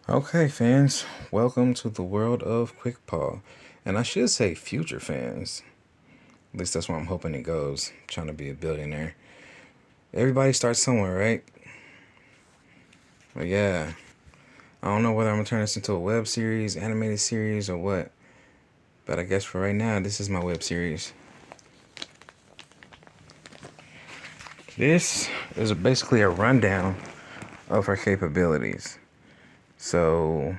Okay, fans, welcome to the world of KwickPaw. And I should say future fans. At least that's where I'm hoping it goes. Trying to be a billionaire. Everybody starts somewhere, right? But yeah, I don't know whether I'm going to turn this into a web series, animated series, or what. But I guess for right now, this is my web series. This is basically a rundown of her capabilities. So,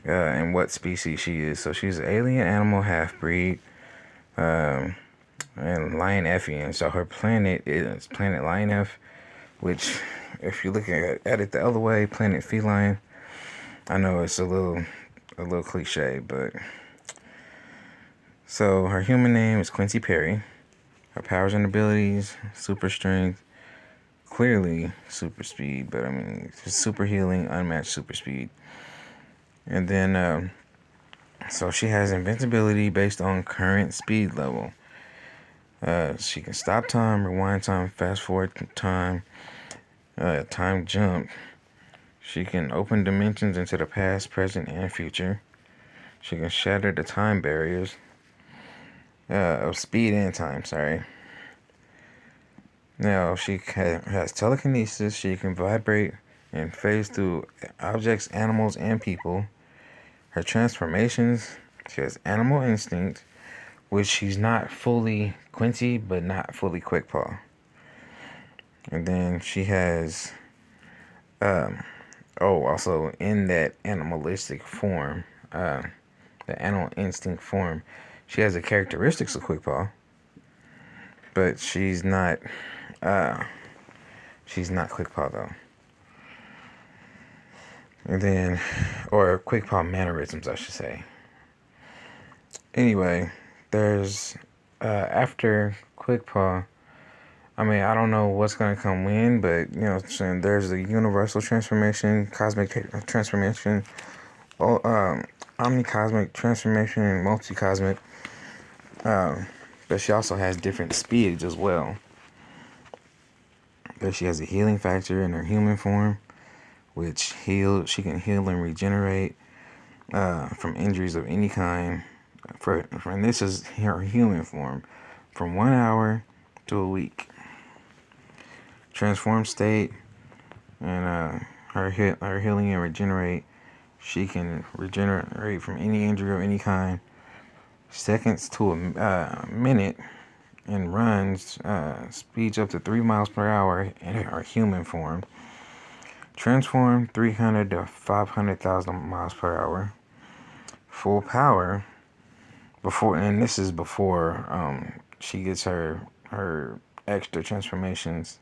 and what species she is. So she's an alien animal half-breed. Um, and Lion Effian. So her planet is planet Lion F, which, if you look at it the other way, planet Feline. I know it's a little cliche, but so her human name is Quincy Perry. Her powers and abilities: super strength, clearly super speed, but I mean super healing, unmatched super speed. And then so she has invincibility based on current speed level. She can stop time, rewind time, fast forward time, time jump. She can open dimensions into the past, present, and future. She can shatter the time barriers of speed and time. Sorry. Now she has telekinesis. She can vibrate and phase through objects, animals, and people. Her transformations. She has animal instinct, which she's not fully Quincy, but not fully KwickPaw. And then she has also in that animalistic form, the animal instinct form, she has the characteristics of KwickPaw, but uh, she's not KwickPaw though. And then, or KwickPaw mannerisms, I should say. Anyway, there's after KwickPaw. I mean, I don't know what's gonna come in, but there's the universal transformation, cosmic transformation, omnicosmic transformation, and multi-cosmic. But she also has different speeds as well. But she has a healing factor in her human form, which she can heal and regenerate from injuries of any kind. And this is her human form, from 1 hour to a week. Transform state and her healing and regenerate. She can regenerate from any injury of any kind, seconds to a minute, and runs speeds up to 3 miles per hour in her human form. Transform 300 to 500,000 miles per hour. Full power before, and this is before she gets her extra transformations.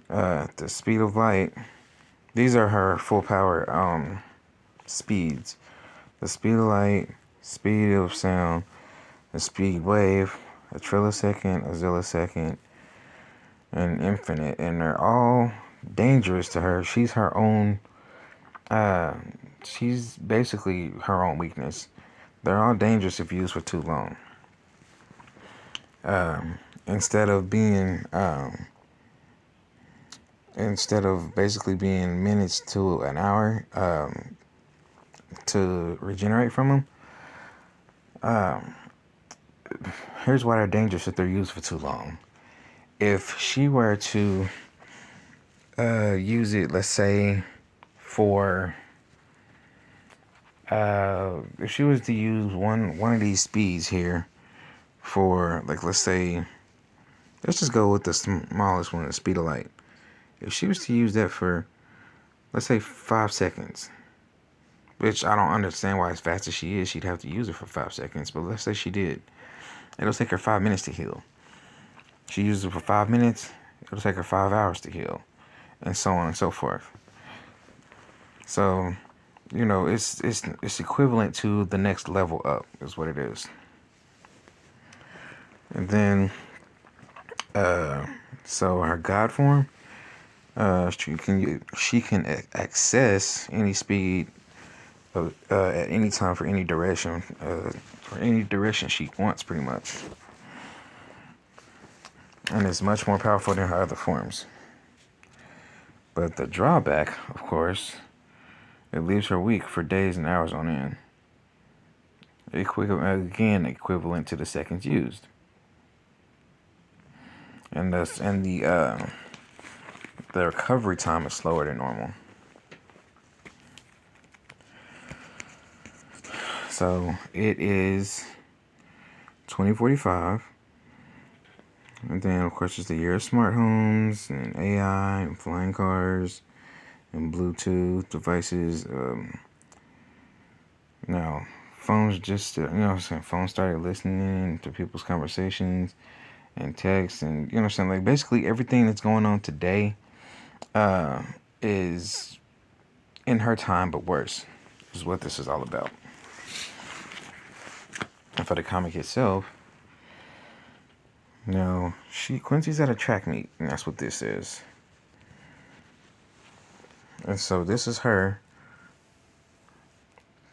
The speed of light. These are her full power speeds. The speed of light, speed of sound, the speed wave, a trillisecond, a zillisecond, and infinite, and they're all dangerous to her. She's her own. She's basically her own weakness. They're all dangerous if used for too long. Instead of being, instead of basically being minutes to an hour to regenerate from them. Here's why they're dangerous if they're used for too long. If she were to use it, let's say, for if she was to use one of these speeds here for, like, let's say, let's just go with the smallest one, the speed of light. If she was to use that for, let's say, 5 seconds, which I don't understand why, as fast as she is, she'd have to use it for 5 seconds, but let's say she did. It'll take her 5 minutes to heal. She uses it for 5 minutes, it'll take her 5 hours to heal, and so on and so forth. So, it's equivalent to the next level up, is what it is. And then, so her God form, she can access any speed at any time for any direction, she wants, pretty much. And it's much more powerful than her other forms. But the drawback, of course, It leaves her weak for days and hours on end. Equivalent to the seconds used. And the recovery time is slower than normal. So it is 2045. And then, of course, it's the year of smart homes and AI and flying cars and Bluetooth devices. Now, phones just, you know what I'm saying? Phones started listening to people's conversations and texts, and, you know what I'm saying? Like, basically, everything that's going on today is in her time, but worse, is what this is all about. And for the comic itself, now, Quincy's at a track meet, and that's what this is. And so this is her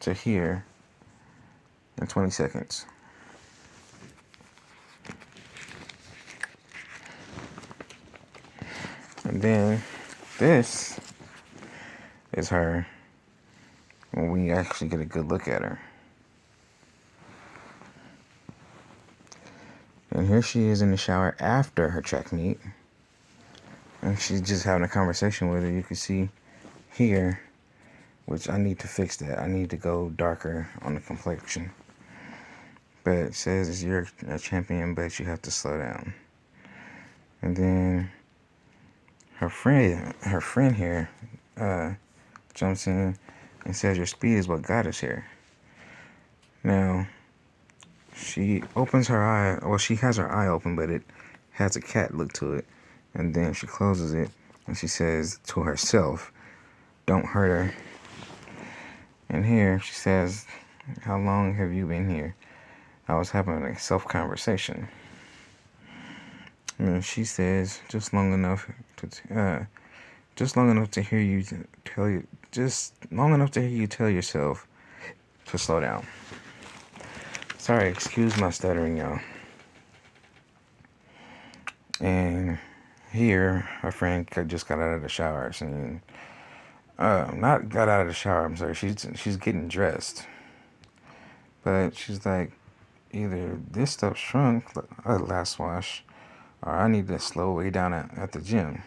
to here in 20 seconds. And then this is her when we actually get a good look at her. And here she is in the shower after her track meet. And she's just having a conversation with her. You can see here, which I need to fix that. I need to go darker on the complexion. But it says you're a champion, but you have to slow down. And then her friend here jumps in and says your speed is what got us here. Now, she opens her eye. Well, she has her eye open, but it has a cat look to it. And then she closes it, and she says to herself, don't hurt her. And here she says, how long have you been here? I was having a self-conversation. And she says, just long enough to hear you tell yourself to slow down. Sorry, excuse my stuttering, y'all. And here, her friend just got out of the shower, and not got out of the shower. I'm sorry. She's getting dressed, but she's like, either this stuff shrunk last wash, or I need to slow way down at the gym.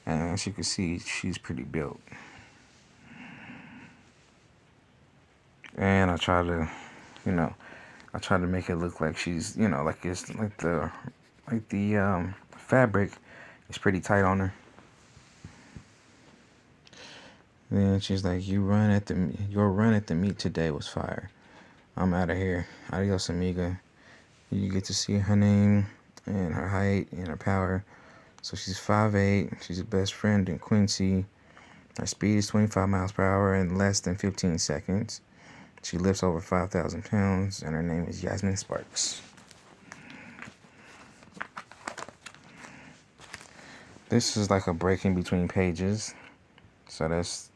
And as you can see, she's pretty built. And I try to make it look like she's, like it's like the fabric is pretty tight on her. Then she's like, your run at the meet today was fire. I'm out of here. Adios, amiga. You get to see her name and her height and her power. So she's 5'8". She's a best friend in Quincy. Her speed is 25 miles per hour in less than 15 seconds. She lifts over 5,000 pounds, and her name is Yasmin Sparks. This is like a break in between pages. So it's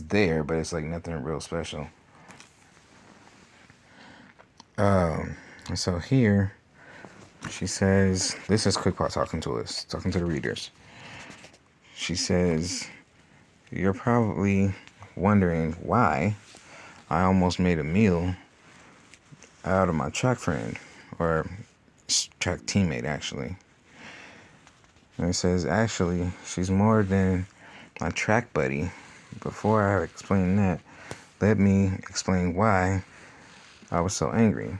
there, but it's like nothing real special. So here, she says, this is KwickPaw talking to the readers. She says, you're probably wondering why I almost made a meal out of my track friend, or track teammate, actually. And it says, actually, she's more than my track buddy. Before I explain that, let me explain why I was so angry.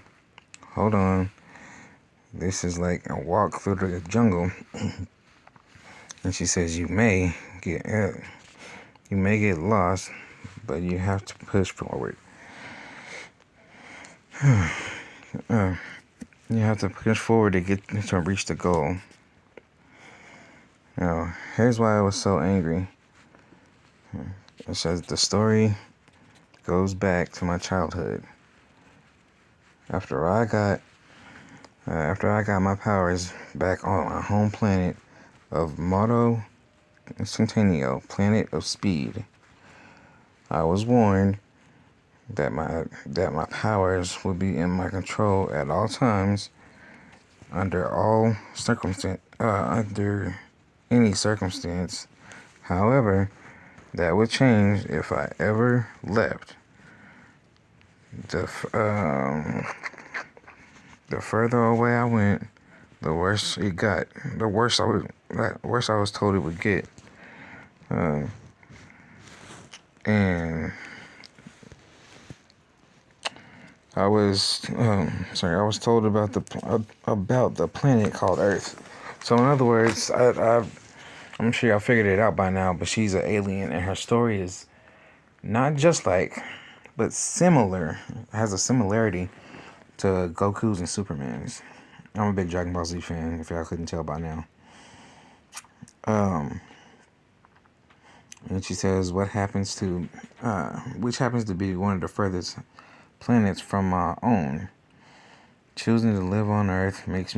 Hold on. This is like a walk through the jungle. And she says, you may get lost, but you have to push forward. You have to push forward to reach the goal. Now, here's why I was so angry. It says the story goes back to my childhood. After I got my powers back on my home planet of Moto Centennial, planet of speed, I was warned that my powers would be in my control at all times, under any circumstance. However, that would change if I ever left. The further away I went, the worse it got. The worse I was told it would get. And I was I was told about the planet called Earth. So in other words, I'm sure y'all figured it out by now, but she's an alien, and her story is not just like, but similar. Has a similarity to Goku's and Superman's. I'm a big Dragon Ball Z fan, if y'all couldn't tell by now. And she says, which happens to be one of the furthest planets from my own. Choosing to live on Earth makes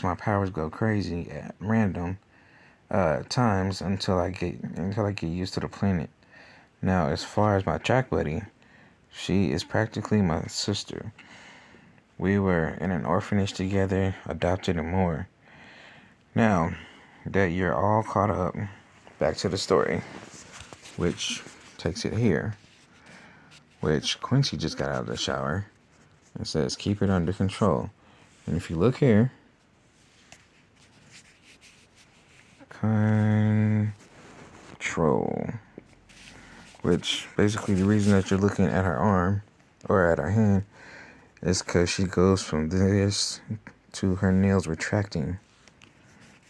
my powers go crazy at random times until I get used to the planet. Now, as far as my track buddy, she is practically my sister. We were in an orphanage together, adopted and more. Now that you're all caught up, back to the story, which takes it here, which Quincy just got out of the shower. It says, keep it under control. And if you look here, control, which basically the reason that you're looking at her arm or at her hand is because she goes from this to her nails retracting.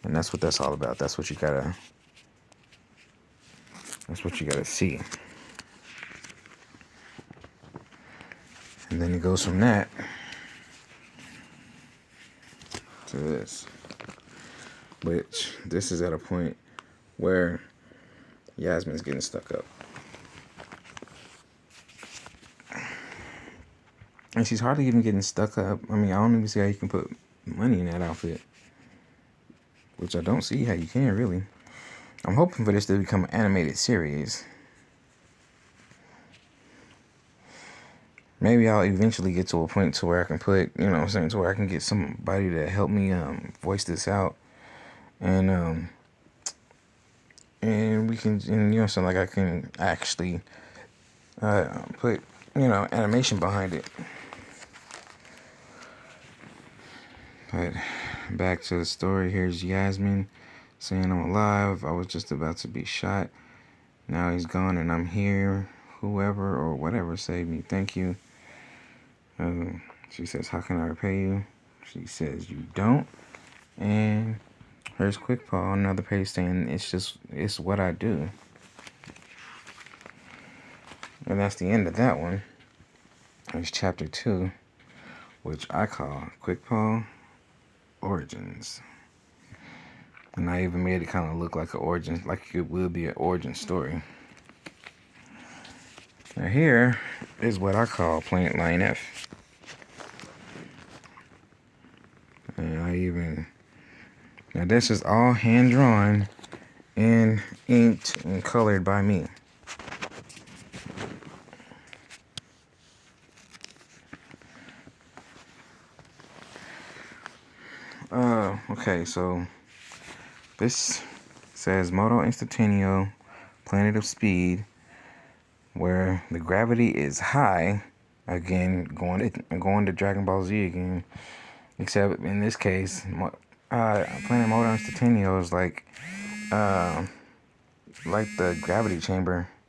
And that's what that's all about. That's what you gotta see. And then it goes from that to this. Which, this is at a point where Yasmin's getting stuck up. And she's hardly even getting stuck up. I mean, I don't even see how you can put money in that outfit. Which I don't see how you can, really. I'm hoping for this to become an animated series. Maybe I'll eventually get to a point to where I can put, to where I can get somebody to help me voice this out. And we can, so like I can actually put, animation behind it. But back to the story. Here's Yasmin saying, I'm alive. I was just about to be shot. Now he's gone and I'm here. Whoever or whatever saved me, thank you. She says, how can I repay you? She says, you don't. And here's KwickPaw on another page saying, it's what I do. And that's the end of that one. There's chapter 2, which I call KwickPaw Origins. And I even made it kind of look like an origin, like it will be an origin story. Now here is what I call Planet Line F. And now this is all hand drawn and inked and colored by me. Okay, so this says Moto Instantaneo, Planet of Speed, where the gravity is high. Again, going to Dragon Ball Z again. Except in this case, Planet Moto Instantaneo is like the gravity chamber